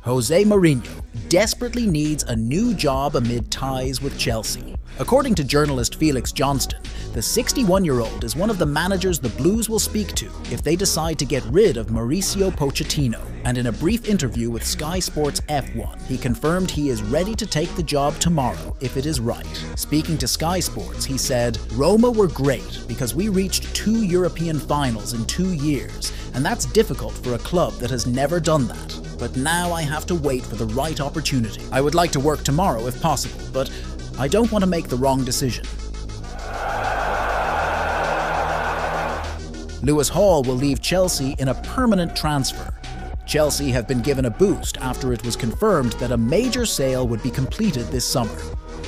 Jose Mourinho desperately needs a new job amid ties with Chelsea. According to journalist Felix Johnston, the 61-year-old is one of the managers the Blues will speak to if they decide to get rid of Mauricio Pochettino. And in a brief interview with Sky Sports F1, he confirmed he is ready to take the job tomorrow if it is right. Speaking to Sky Sports, he said, "Roma were great because we reached 2 European finals in 2 years, and that's difficult for a club that has never done that. But now I have to wait for the right opportunity. I would like to work tomorrow if possible, but I don't want to make the wrong decision." Lewis Hall will leave Chelsea in a permanent transfer. Chelsea have been given a boost after it was confirmed that a major sale would be completed this summer.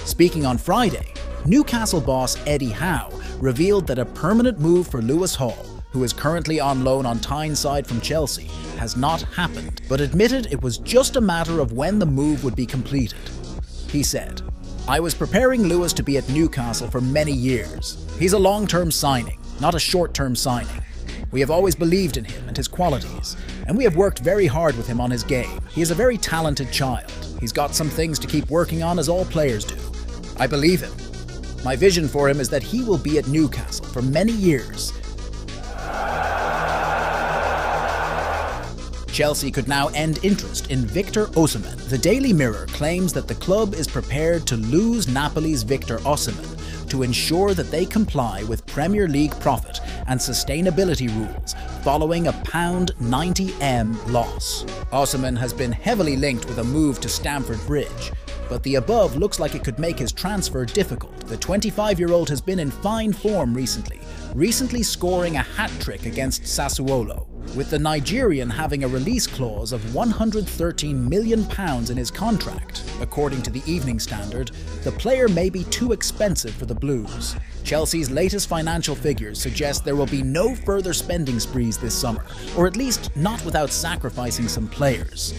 Speaking on Friday, Newcastle boss Eddie Howe revealed that a permanent move for Lewis Hall, who is currently on loan on Tyneside from Chelsea, has not happened, but admitted it was just a matter of when the move would be completed. He said, "I was preparing Lewis to be at Newcastle for many years. He's a long-term signing, not a short-term signing. We have always believed in him and his qualities, and we have worked very hard with him on his game. He is a very talented child. He's got some things to keep working on, as all players do. I believe him. My vision for him is that he will be at Newcastle for many years." Chelsea could now end interest in Victor Osimhen. The Daily Mirror claims that the club is prepared to lose Napoli's Victor Osimhen to ensure that they comply with Premier League profit and sustainability rules following a £90M loss. Osimhen has been heavily linked with a move to Stamford Bridge, but the above looks like it could make his transfer difficult. The 25-year-old has been in fine form recently scoring a hat-trick against Sassuolo, with the Nigerian having a release clause of £113 million in his contract. According to the Evening Standard, the player may be too expensive for the Blues. Chelsea's latest financial figures suggest there will be no further spending sprees this summer, or at least not without sacrificing some players.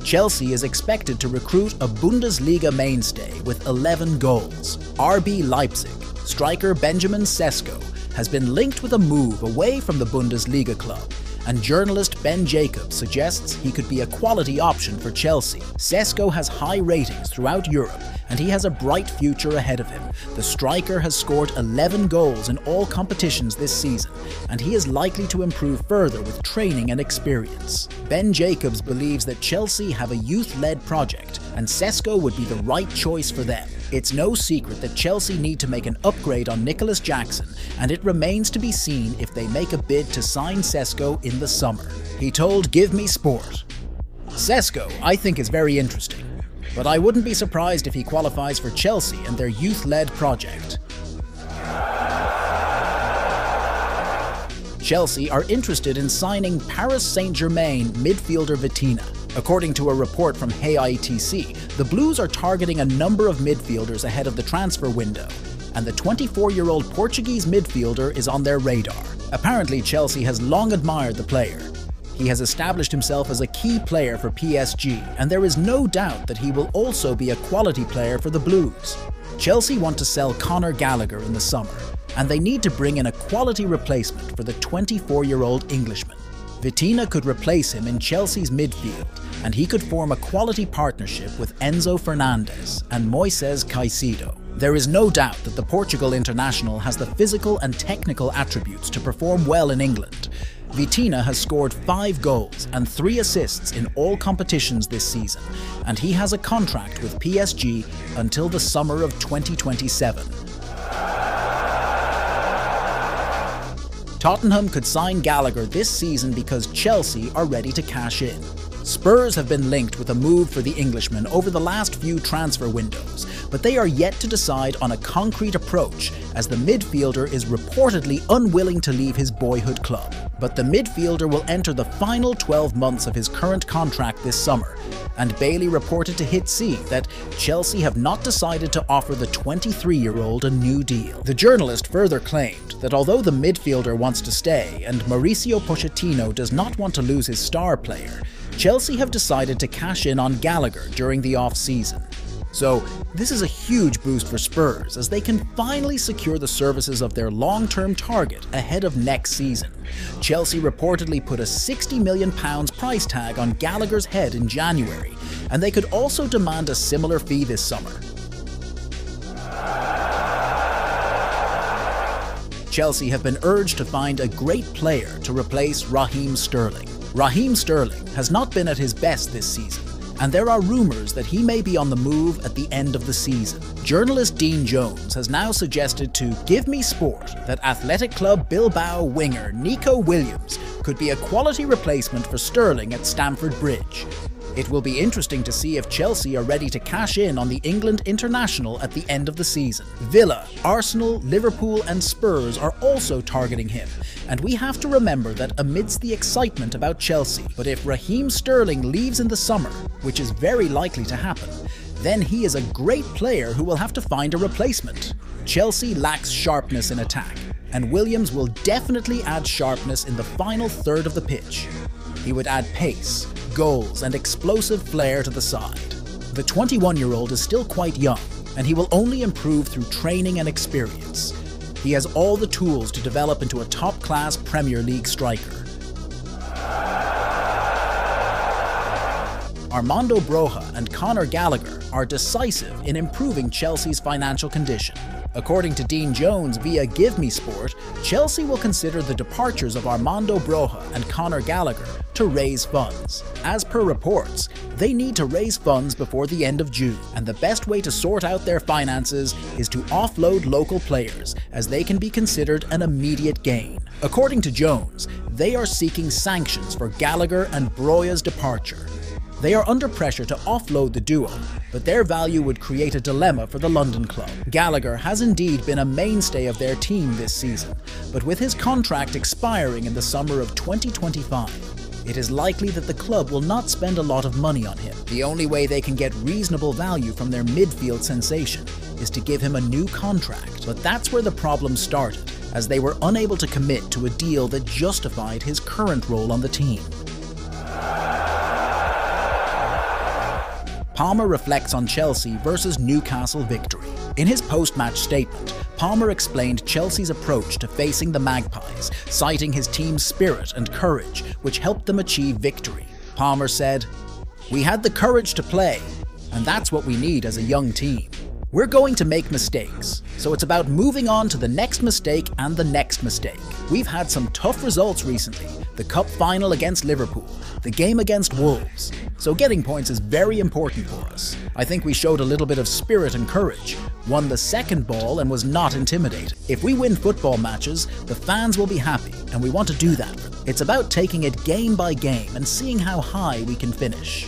Chelsea is expected to recruit a Bundesliga mainstay with 11 goals. RB Leipzig striker Benjamin Sesk has been linked with a move away from the Bundesliga club, and journalist Ben Jacobs suggests he could be a quality option for Chelsea. Sesk has high ratings throughout Europe, and he has a bright future ahead of him. The striker has scored 11 goals in all competitions this season, and he is likely to improve further with training and experience. Ben Jacobs believes that Chelsea have a youth-led project, and Sesk would be the right choice for them. It's no secret that Chelsea need to make an upgrade on Nicholas Jackson, and it remains to be seen if they make a bid to sign Sesk in the summer. He told Give Me Sport, "Sesk, I think, is very interesting, but I wouldn't be surprised if he qualifies for Chelsea and their youth-led project." Chelsea are interested in signing Paris Saint-Germain midfielder Vitinha. According to a report from HEITC, the Blues are targeting a number of midfielders ahead of the transfer window, and the 24-year-old Portuguese midfielder is on their radar. Apparently, Chelsea has long admired the player. He has established himself as a key player for PSG, and there is no doubt that he will also be a quality player for the Blues. Chelsea want to sell Conor Gallagher in the summer, and they need to bring in a quality replacement for the 24-year-old Englishman. Vitinha could replace him in Chelsea's midfield, and he could form a quality partnership with Enzo Fernandez and Moises Caicedo. There is no doubt that the Portugal international has the physical and technical attributes to perform well in England. Vitinha has scored 5 goals and 3 assists in all competitions this season, and he has a contract with PSG until the summer of 2027. Tottenham could sign Gallagher this season because Chelsea are ready to cash in. Spurs have been linked with a move for the Englishman over the last few transfer windows, but they are yet to decide on a concrete approach, as the midfielder is reportedly unwilling to leave his boyhood club. But the midfielder will enter the final 12 months of his current contract this summer, and Bailey reported to Hit C that Chelsea have not decided to offer the 23-year-old a new deal. The journalist further claimed that although the midfielder wants to stay and Mauricio Pochettino does not want to lose his star player, Chelsea have decided to cash in on Gallagher during the off-season. So this is a huge boost for Spurs, as they can finally secure the services of their long-term target ahead of next season. Chelsea reportedly put a £60 million price tag on Gallagher's head in January, and they could also demand a similar fee this summer. Chelsea have been urged to find a great player to replace Raheem Sterling. Raheem Sterling has not been at his best this season, and there are rumours that he may be on the move at the end of the season. Journalist Dean Jones has now suggested to Give Me Sport that Athletic Club Bilbao winger Nico Williams could be a quality replacement for Sterling at Stamford Bridge. It will be interesting to see if Chelsea are ready to cash in on the England international at the end of the season. Villa, Arsenal, Liverpool and Spurs are also targeting him, and we have to remember that amidst the excitement about Chelsea, but if Raheem Sterling leaves in the summer, which is very likely to happen, then he is a great player who will have to find a replacement. Chelsea lacks sharpness in attack, and Williams will definitely add sharpness in the final third of the pitch. He would add pace, goals and explosive flair to the side. The 21-year-old is still quite young, and he will only improve through training and experience. He has all the tools to develop into a top-class Premier League striker. Armando Broja and Conor Gallagher are decisive in improving Chelsea's financial condition. According to Dean Jones via Give Me Sport, Chelsea will consider the departures of Armando Broja and Conor Gallagher to raise funds. As per reports, they need to raise funds before the end of June, and the best way to sort out their finances is to offload local players, as they can be considered an immediate gain. According to Jones, they are seeking sanctions for Gallagher and Broja's departure. They are under pressure to offload the duo, but their value would create a dilemma for the London club. Gallagher has indeed been a mainstay of their team this season, but with his contract expiring in the summer of 2025, it is likely that the club will not spend a lot of money on him. The only way they can get reasonable value from their midfield sensation is to give him a new contract, but that's where the problem started, as they were unable to commit to a deal that justified his current role on the team. Palmer reflects on Chelsea versus Newcastle victory. In his post-match statement, Palmer explained Chelsea's approach to facing the Magpies, citing his team's spirit and courage, which helped them achieve victory. Palmer said, "We had the courage to play, and that's what we need as a young team. We're going to make mistakes, so it's about moving on to the next mistake and the next mistake. We've had some tough results recently, the cup final against Liverpool, the game against Wolves, so getting points is very important for us. I think we showed a little bit of spirit and courage, won the second ball and was not intimidated. If we win football matches, the fans will be happy, and we want to do that. It's about taking it game by game and seeing how high we can finish."